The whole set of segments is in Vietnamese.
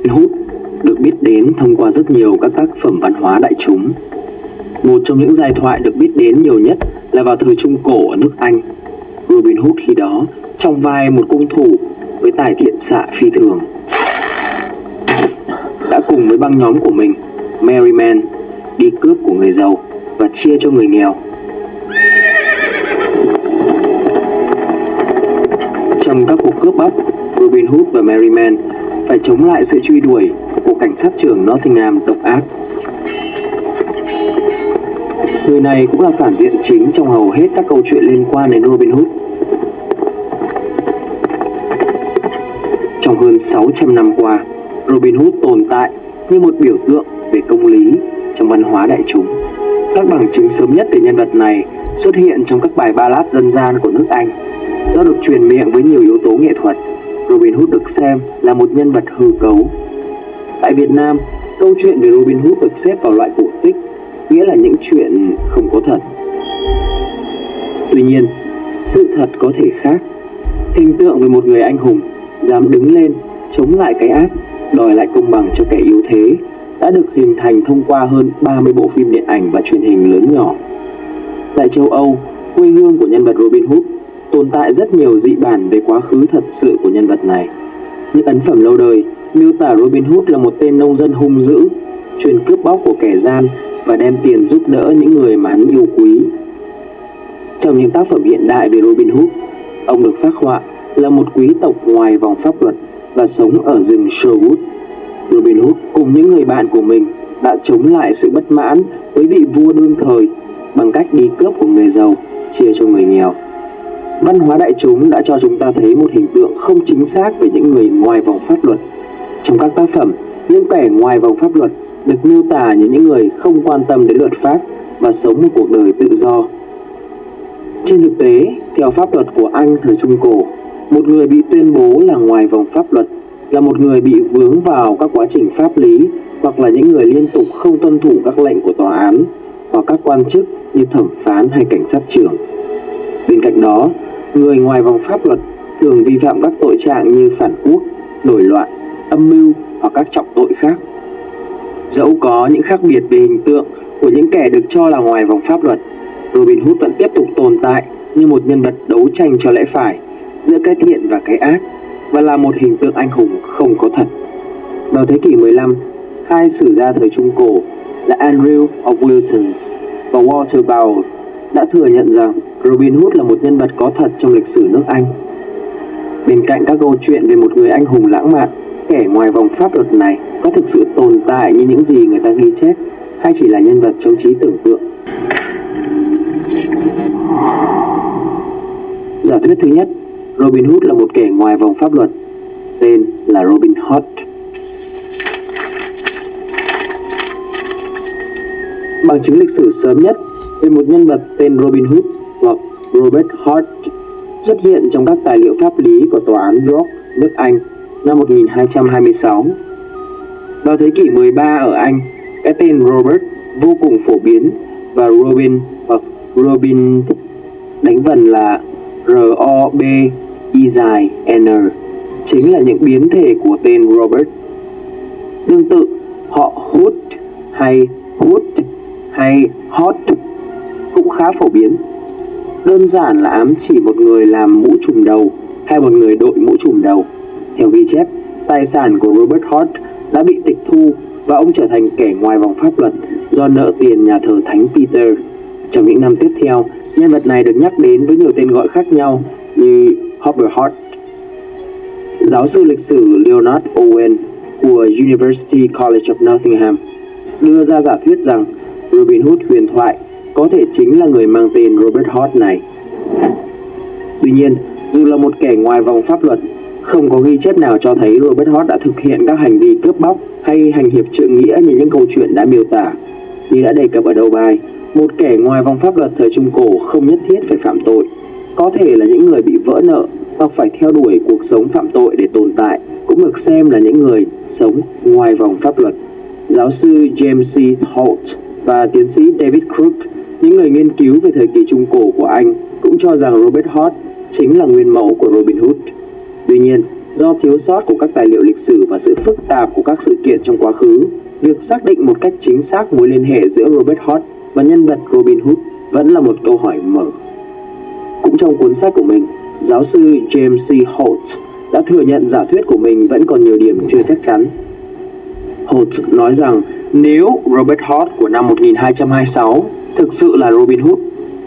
Hood được biết đến thông qua rất nhiều các tác phẩm văn hóa đại chúng. Một trong những giai thoại được biết đến nhiều nhất là vào thời Trung Cổ ở nước Anh. Robin Hood khi đó trong vai một cung thủ với tài thiện xạ phi thường, đã cùng với băng nhóm của mình, Merry Men, đi cướp của người giàu và chia cho người nghèo. Trong các cuộc cướp bóc, Robin Hood và Merry Men phải chống lại sự truy đuổi của cảnh sát trưởng Nottingham độc ác. Người này cũng là phản diện chính trong hầu hết các câu chuyện liên quan đến Robin Hood. Trong hơn 600 năm qua, Robin Hood tồn tại như một biểu tượng về công lý trong văn hóa đại chúng. Các bằng chứng sớm nhất về nhân vật này xuất hiện trong các bài ballad dân gian của nước Anh. Do được truyền miệng với nhiều yếu tố nghệ thuật, Robin Hood được xem là một nhân vật hư cấu. Tại Việt Nam, câu chuyện về Robin Hood được xếp vào loại cổ tích, nghĩa là những chuyện không có thật. Tuy nhiên, sự thật có thể khác. Hình tượng về một người anh hùng dám đứng lên chống lại cái ác, đòi lại công bằng cho kẻ yếu thế đã được hình thành thông qua hơn 30 bộ phim điện ảnh và truyền hình lớn nhỏ. Tại châu Âu, quê hương của nhân vật Robin Hood, tồn tại rất nhiều dị bản về quá khứ thật sự của nhân vật này. Những ấn phẩm lâu đời miêu tả Robin Hood là một tên nông dân hung dữ, chuyên cướp bóc của kẻ gian và đem tiền giúp đỡ những người mà hắn yêu quý. Trong những tác phẩm hiện đại về Robin Hood, ông được phác họa là một quý tộc ngoài vòng pháp luật và sống ở rừng Sherwood. Robin Hood cùng những người bạn của mình đã chống lại sự bất mãn với vị vua đương thời bằng cách đi cướp của người giàu, chia cho người nghèo. Văn hóa đại chúng đã cho chúng ta thấy một hình tượng không chính xác về những người ngoài vòng pháp luật. Trong các tác phẩm, những kẻ ngoài vòng pháp luật được miêu tả như những người không quan tâm đến luật pháp và sống một cuộc đời tự do. Trên thực tế, theo pháp luật của Anh thời Trung Cổ, một người bị tuyên bố là ngoài vòng pháp luật là một người bị vướng vào các quá trình pháp lý hoặc là những người liên tục không tuân thủ các lệnh của tòa án hoặc các quan chức như thẩm phán hay cảnh sát trưởng. Bên cạnh đó, người ngoài vòng pháp luật thường vi phạm các tội trạng như phản quốc, nổi loạn, âm mưu hoặc các trọng tội khác. Dẫu có những khác biệt về hình tượng của những kẻ được cho là ngoài vòng pháp luật, Robin Hood vẫn tiếp tục tồn tại như một nhân vật đấu tranh cho lẽ phải giữa cái thiện và cái ác và là một hình tượng anh hùng không có thật. Vào thế kỷ 15, hai sử gia thời Trung Cổ là Andrew of Wiltons và Walter Bowell đã thừa nhận rằng Robin Hood là một nhân vật có thật trong lịch sử nước Anh. Bên cạnh các câu chuyện về một người anh hùng lãng mạn, kẻ ngoài vòng pháp luật này có thực sự tồn tại như những gì người ta ghi chép hay chỉ là nhân vật trong trí tưởng tượng? Giả thuyết thứ nhất, Robin Hood là một kẻ ngoài vòng pháp luật, tên là Robin Hood. Bằng chứng lịch sử sớm nhất về một nhân vật tên Robin Hood hoặc Robert Hood xuất hiện trong các tài liệu pháp lý của tòa án York, nước Anh năm 1226. Vào thế kỷ 13 ở Anh, cái tên Robert vô cùng phổ biến và Robin hoặc Robin đánh vần là R-O-B-I-N chính là những biến thể của tên Robert. Tương tự, họ Hood hay Hood hay Hot cũng khá phổ biến. Đơn giản là ám chỉ một người làm mũ trùm đầu hay một người đội mũ trùm đầu. Theo ghi chép, tài sản của Robert Hood đã bị tịch thu và ông trở thành kẻ ngoài vòng pháp luật do nợ tiền nhà thờ Thánh Peter. Trong những năm tiếp theo, nhân vật này được nhắc đến với nhiều tên gọi khác nhau như Hopper Hood. Giáo sư lịch sử Leonard Owen của University College of Nottingham đưa ra giả thuyết rằng Robin Hood huyền thoại có thể chính là người mang tên Robert Hood này. Tuy nhiên, dù là một kẻ ngoài vòng pháp luật, không có ghi chép nào cho thấy Robert Hood đã thực hiện các hành vi cướp bóc hay hành hiệp trượng nghĩa như những câu chuyện đã miêu tả. Như đã đề cập ở đầu bài, một kẻ ngoài vòng pháp luật thời Trung Cổ không nhất thiết phải phạm tội. Có thể là những người bị vỡ nợ hoặc phải theo đuổi cuộc sống phạm tội để tồn tại cũng được xem là những người sống ngoài vòng pháp luật. Giáo sư James C. Holt và tiến sĩ David Crook, những người nghiên cứu về thời kỳ Trung Cổ của Anh, cũng cho rằng Robert Hood chính là nguyên mẫu của Robin Hood. Tuy nhiên, Do thiếu sót của các tài liệu lịch sử và sự phức tạp của các sự kiện trong quá khứ, việc xác định một cách chính xác mối liên hệ giữa Robert Hort và nhân vật Robin Hood vẫn là một câu hỏi mở. Cũng trong cuốn sách của mình, giáo sư James C. Holt đã thừa nhận giả thuyết của mình vẫn còn nhiều điểm chưa chắc chắn. Holt nói rằng nếu Robert Hort của năm 1226 thực sự là Robin Hood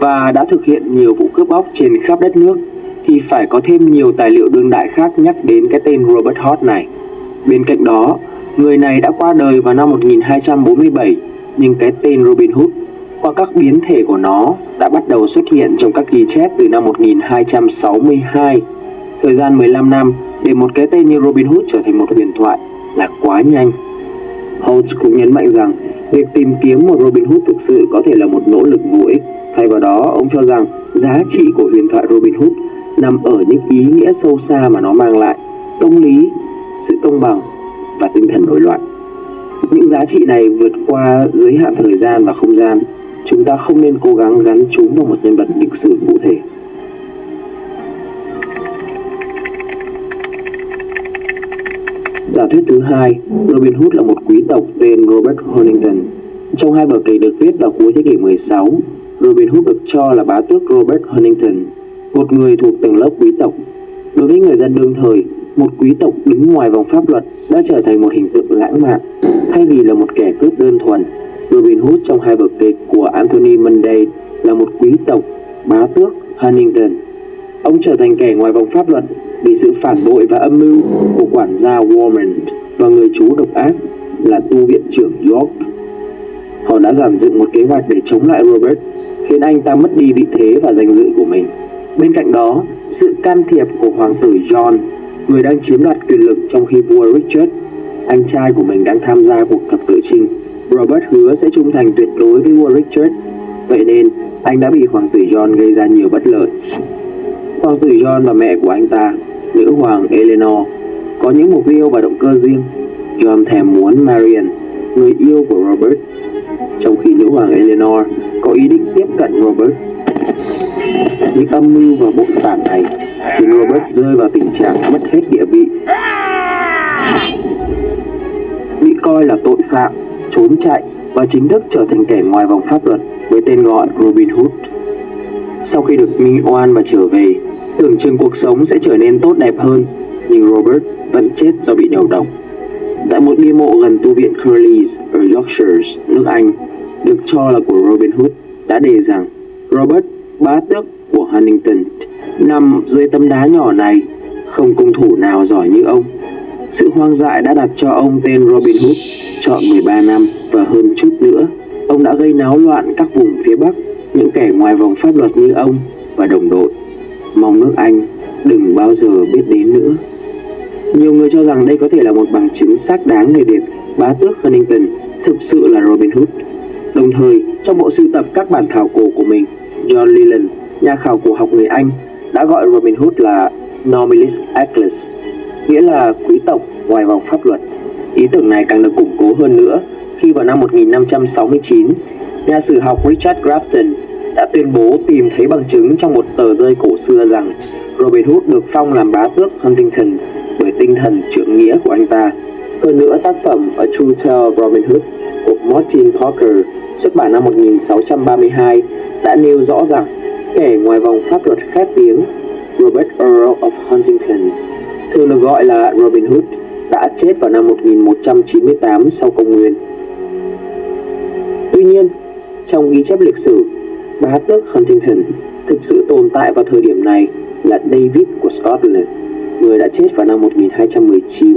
và đã thực hiện nhiều vụ cướp bóc trên khắp đất nước, thì phải có thêm nhiều tài liệu đương đại khác nhắc đến cái tên Robert Hort này. Bên cạnh đó, người này đã qua đời vào năm 1247, nhưng cái tên Robin Hood qua các biến thể của nó đã bắt đầu xuất hiện trong các ghi chép từ năm 1262. Thời gian 15 năm để một cái tên như Robin Hood trở thành một huyền thoại là quá nhanh. Holt cũng nhấn mạnh rằng việc tìm kiếm một Robin Hood thực sự có thể là một nỗ lực vô ích. Thay vào đó, ông cho rằng giá trị của huyền thoại Robin Hood nằm ở những ý nghĩa sâu xa mà nó mang lại: công lý, sự công bằng và tinh thần nổi loạn. Những giá trị này vượt qua giới hạn thời gian và không gian. Chúng ta không nên cố gắng gắn chúng vào một nhân vật lịch sử cụ thể. Giả thuyết thứ hai, Robin Hood là một quý tộc tên Robert Huntington. Trong hai vở kịch được viết vào cuối thế kỷ 16, Robin Hood được cho là bá tước Robert Huntington, một người thuộc tầng lớp quý tộc. Đối với người dân đương thời, một quý tộc đứng ngoài vòng pháp luật đã trở thành một hình tượng lãng mạn. Thay vì là một kẻ cướp đơn thuần, Robin Hood trong hai vở kịch của Anthony Munday là một quý tộc, bá tước Huntington. Ông trở thành kẻ ngoài vòng pháp luật vì sự phản bội và âm mưu của quản gia Warmond và người chú độc ác là tu viện trưởng York. Họ đã dàn dựng một kế hoạch để chống lại Robert, khiến anh ta mất đi vị thế và danh dự của mình. Bên cạnh đó, sự can thiệp của hoàng tử John, người đang chiếm đoạt quyền lực trong khi vua Richard, anh trai của mình, đang tham gia cuộc thập tự chinh. Robert hứa sẽ trung thành tuyệt đối với vua Richard, vậy nên anh đã bị hoàng tử John gây ra nhiều bất lợi. Hoàng tử John và mẹ của anh ta, nữ hoàng Eleanor, có những mục tiêu và động cơ riêng. John thèm muốn Marian, người yêu của Robert, trong khi nữ hoàng Eleanor có ý định tiếp cận Robert. Những âm mưu và bội phản này khiến Robert rơi vào tình trạng mất hết địa vị, bị coi là tội phạm, trốn chạy và chính thức trở thành kẻ ngoài vòng pháp luật với tên gọi Robin Hood. Sau khi được minh oan và trở về, tưởng chừng cuộc sống sẽ trở nên tốt đẹp hơn, nhưng Robert vẫn chết do bị đầu độc. Tại một bia mộ gần tu viện Curleys ở Yorkshire, nước Anh, được cho là của Robin Hood, đã đề rằng Robert, bá tước của Huntington, nằm dưới tấm đá nhỏ này, không cung thủ nào giỏi như ông. Sự hoang dại đã đặt cho ông tên Robin Hood trọn 13 năm và hơn chút nữa. Ông đã gây náo loạn các vùng phía Bắc, những kẻ ngoài vòng pháp luật như ông và đồng đội. Mong nước Anh đừng bao giờ biết đến nữa. Nhiều người cho rằng đây có thể là một bằng chứng xác đáng về việc bá tước Huntington thực sự là Robin Hood. Đồng thời, trong bộ sưu tập các bản thảo cổ của mình, John Leland, nhà khảo cổ học người Anh, đã gọi Robin Hood là Nomilis Eccles, nghĩa là quý tộc ngoài vòng pháp luật. Ý tưởng này càng được củng cố hơn nữa khi vào năm 1569, nhà sử học Richard Grafton đã tuyên bố tìm thấy bằng chứng trong một tờ rơi cổ xưa rằng Robin Hood được phong làm bá tước Huntington bởi tinh thần trượng nghĩa của anh ta. Hơn nữa, tác phẩm A True Tale of Robin Hood của Martin Parker xuất bản năm 1632 đã nêu rõ rằng kẻ ngoài vòng pháp luật khét tiếng Robert Earl of Huntington, thường được gọi là Robin Hood, đã chết vào năm 1198 sau công nguyên. Tuy nhiên, trong ghi chép lịch sử, bá tước Huntington thực sự tồn tại vào thời điểm này là David của Scotland, người đã chết vào năm 1219.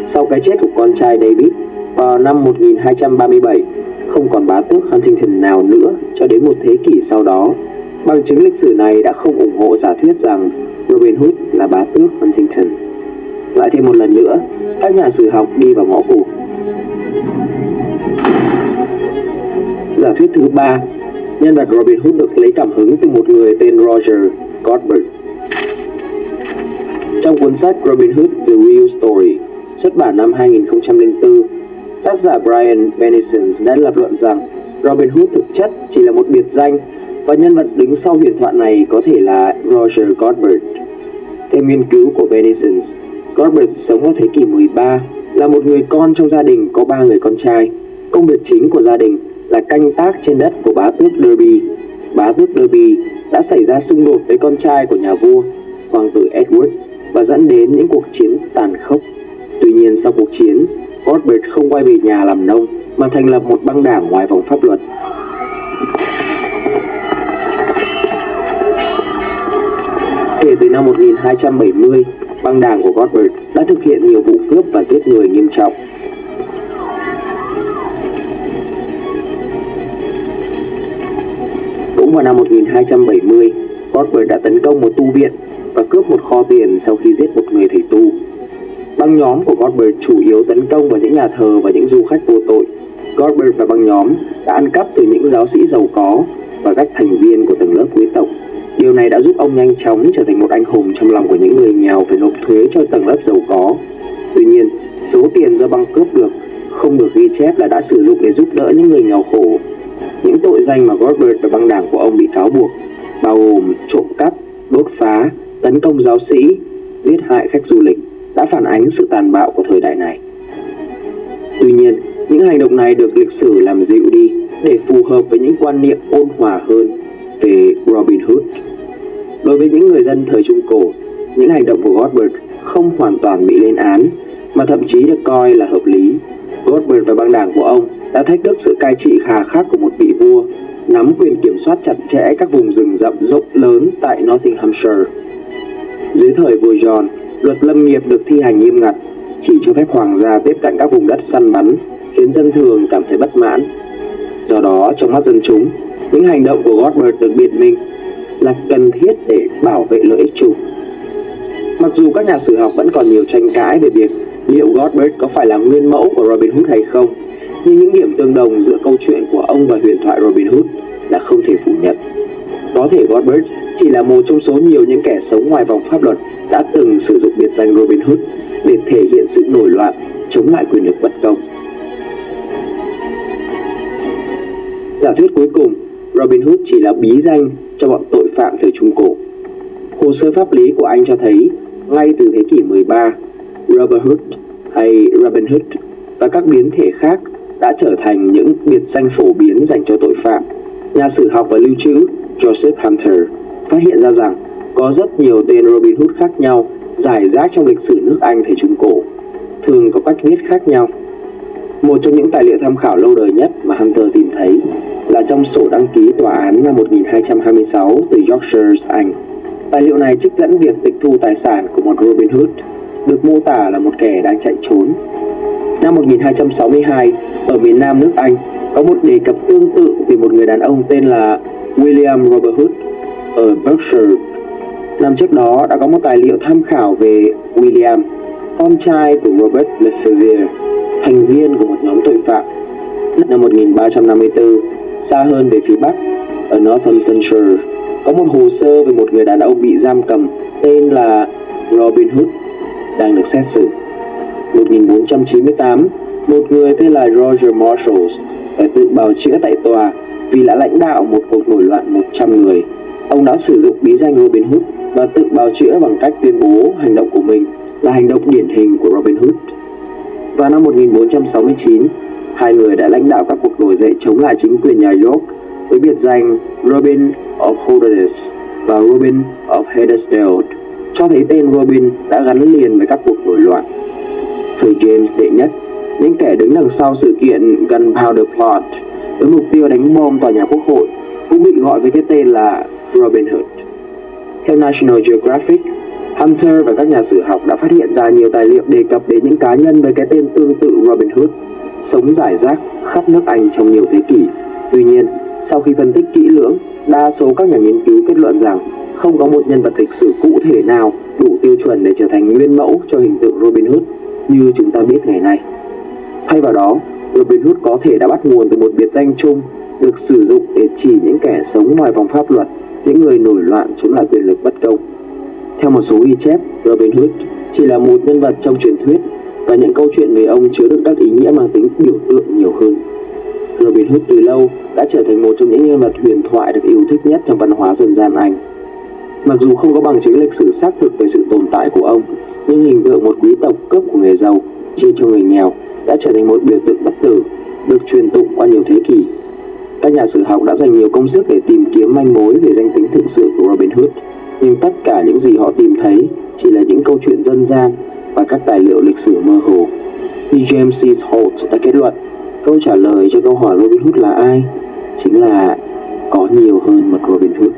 Sau cái chết của con trai David vào năm 1237, không còn bá tước Huntington nào nữa cho đến một thế kỷ sau đó. Bằng chứng lịch sử này đã không ủng hộ giả thuyết rằng Robin Hood là bá tước Huntington. Lại thêm một lần nữa, các nhà sử học đi vào ngõ cụt. Giả thuyết thứ ba, nhân vật Robin Hood được lấy cảm hứng từ một người tên Roger Godber. Trong cuốn sách Robin Hood The Real Story, xuất bản năm 2004, tác giả Brian Benison đã lập luận rằng Robin Hood thực chất chỉ là một biệt danh và nhân vật đứng sau huyền thoại này có thể là Roger Godber. Theo nghiên cứu của Benison, Godbert sống vào thế kỷ 13, là một người con trong gia đình có 3 người con trai. Công việc chính của gia đình là canh tác trên đất của bá tước Derby. Bá tước Derby đã xảy ra xung đột với con trai của nhà vua, hoàng tử Edward, và dẫn đến những cuộc chiến tàn khốc. Tuy nhiên sau cuộc chiến, Godbert không quay về nhà làm nông mà thành lập một băng đảng ngoài vòng pháp luật. Kể từ năm 1270, băng đảng của Godbert đã thực hiện nhiều vụ cướp và giết người nghiêm trọng. Cũng vào năm 1270, Godbert đã tấn công một tu viện và cướp một kho tiền sau khi giết một người thầy tu. Băng nhóm của Godbert chủ yếu tấn công vào những nhà thờ và những du khách vô tội. Godbert và băng nhóm đã ăn cắp từ những giáo sĩ giàu có và các thành viên của tầng lớp quý tộc. Điều này đã giúp ông nhanh chóng trở thành một anh hùng trong lòng của những người nghèo phải nộp thuế cho tầng lớp giàu có. Tuy nhiên, số tiền do băng cướp được không được ghi chép là đã sử dụng để giúp đỡ những người nghèo khổ. Những tội danh mà Godbert và băng đảng của ông bị cáo buộc bao gồm trộm cắp, đốt phá, tấn công giáo sĩ, giết hại khách du lịch đã phản ánh sự tàn bạo của thời đại này. Tuy nhiên, những hành động này được lịch sử làm dịu đi để phù hợp với những quan niệm ôn hòa hơn về Robin Hood. Đối với những người dân thời Trung Cổ, những hành động của Godbert không hoàn toàn bị lên án, mà thậm chí được coi là hợp lý. Godbert và băng đảng của ông đã thách thức sự cai trị hà khắc của một vị vua, nắm quyền kiểm soát chặt chẽ các vùng rừng rậm rộng lớn tại Nottinghamshire. Dưới thời vua John, luật lâm nghiệp được thi hành nghiêm ngặt, chỉ cho phép hoàng gia tiếp cận các vùng đất săn bắn, khiến dân thường cảm thấy bất mãn. Do đó, trong mắt dân chúng, những hành động của Godbert được biện minh là cần thiết để bảo vệ lợi ích chung. Mặc dù các nhà sử học vẫn còn nhiều tranh cãi về việc liệu Godbert có phải là nguyên mẫu của Robin Hood hay không, nhưng những điểm tương đồng giữa câu chuyện của ông và huyền thoại Robin Hood là không thể phủ nhận. Có thể Godbert chỉ là một trong số nhiều những kẻ sống ngoài vòng pháp luật đã từng sử dụng biệt danh Robin Hood để thể hiện sự nổi loạn chống lại quyền lực bất công. Giả thuyết cuối cùng, Robin Hood chỉ là bí danh cho bọn tội phạm thời Trung Cổ. Hồ sơ pháp lý của Anh cho thấy, ngay từ thế kỷ 13, Robin Hood hay Robin Hood và các biến thể khác đã trở thành những biệt danh phổ biến dành cho tội phạm. Nhà sử học và lưu trữ Joseph Hunter phát hiện ra rằng có rất nhiều tên Robin Hood khác nhau rải rác trong lịch sử nước Anh thời Trung Cổ, thường có cách viết khác nhau. Một trong những tài liệu tham khảo lâu đời nhất mà Hunter tìm thấy là trong sổ đăng ký tòa án năm 1226 từ Yorkshire, Anh. Tài liệu này trích dẫn việc tịch thu tài sản của một Robin Hood, được mô tả là một kẻ đang chạy trốn. Năm 1262, ở miền nam nước Anh, có một đề cập tương tự về một người đàn ông tên là William Robert Hood ở Berkshire. Năm trước đó đã có một tài liệu tham khảo về William, con trai của Robert Lefevre, thành viên của một nhóm tội phạm. Năm 1354, xa hơn về phía bắc, ở Northamptonshire, có một hồ sơ về một người đàn ông bị giam cầm tên là Robin Hood đang được xét xử. 1498, một người tên là Roger Marshall phải tự bào chữa tại tòa vì đã lãnh đạo một cuộc nổi loạn 100 người. Ông đã sử dụng bí danh Robin Hood và tự bào chữa bằng cách tuyên bố hành động của mình là hành động điển hình của Robin Hood. Vào năm 1469, hai người đã lãnh đạo các cuộc nổi dậy chống lại chính quyền nhà York với biệt danh Robin of Holderness và Robin of Huddersfield, cho thấy tên Robin đã gắn liền với các cuộc nổi loạn. Thời James đệ nhất, những kẻ đứng đằng sau sự kiện Gunpowder Plot với mục tiêu đánh bom tòa nhà Quốc hội cũng bị gọi với cái tên là Robin Hood. Theo National Geographic, Hunter và các nhà sử học đã phát hiện ra nhiều tài liệu đề cập đến những cá nhân với cái tên tương tự Robin Hood, sống rải rác khắp nước Anh trong nhiều thế kỷ. Tuy nhiên, sau khi phân tích kỹ lưỡng, đa số các nhà nghiên cứu kết luận rằng không có một nhân vật lịch sử cụ thể nào đủ tiêu chuẩn để trở thành nguyên mẫu cho hình tượng Robin Hood như chúng ta biết ngày nay. Thay vào đó, Robin Hood có thể đã bắt nguồn từ một biệt danh chung được sử dụng để chỉ những kẻ sống ngoài vòng pháp luật, những người nổi loạn chống lại quyền lực bất công. Theo một số ghi chép, Robin Hood chỉ là một nhân vật trong truyền thuyết và những câu chuyện về ông chứa đựng các ý nghĩa mang tính biểu tượng nhiều hơn. Robin Hood từ lâu đã trở thành một trong những nhân vật huyền thoại được yêu thích nhất trong văn hóa dân gian Anh. Mặc dù không có bằng chứng lịch sử xác thực về sự tồn tại của ông, nhưng hình tượng một quý tộc cướp của người giàu chia cho người nghèo đã trở thành một biểu tượng bất tử, được truyền tụng qua nhiều thế kỷ. Các nhà sử học đã dành nhiều công sức để tìm kiếm manh mối về danh tính thực sự của Robin Hood, nhưng tất cả những gì họ tìm thấy chỉ là những câu chuyện dân gian và các tài liệu lịch sử mơ hồ. Như James C. Holt đã kết luận, câu trả lời cho câu hỏi Robin Hood là ai chính là có nhiều hơn một Robin Hood.